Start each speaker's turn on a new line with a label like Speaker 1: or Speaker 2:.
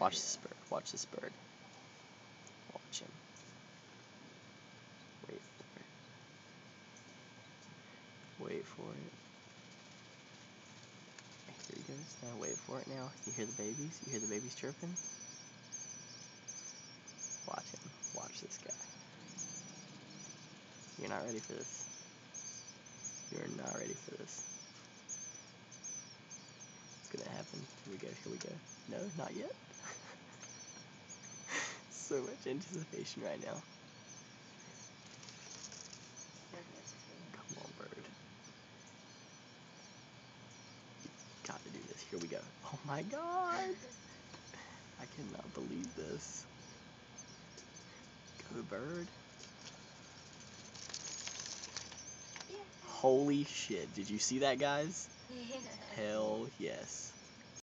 Speaker 1: Watch this bird. Watch this bird. Watch him. Wait for it. Wait for it. Here he goes. Now wait for it now. You hear the babies? You hear the babies chirping? Watch him. Watch this guy. You're not ready for this. You're not ready for this. It's gonna happen. Here we go. Here we go. No, not yet. So much anticipation right now. Come on, bird. Got to do this. Here we go. Oh my god! I cannot believe this. Go, bird. Holy shit. Did you see that, guys? Hell yes.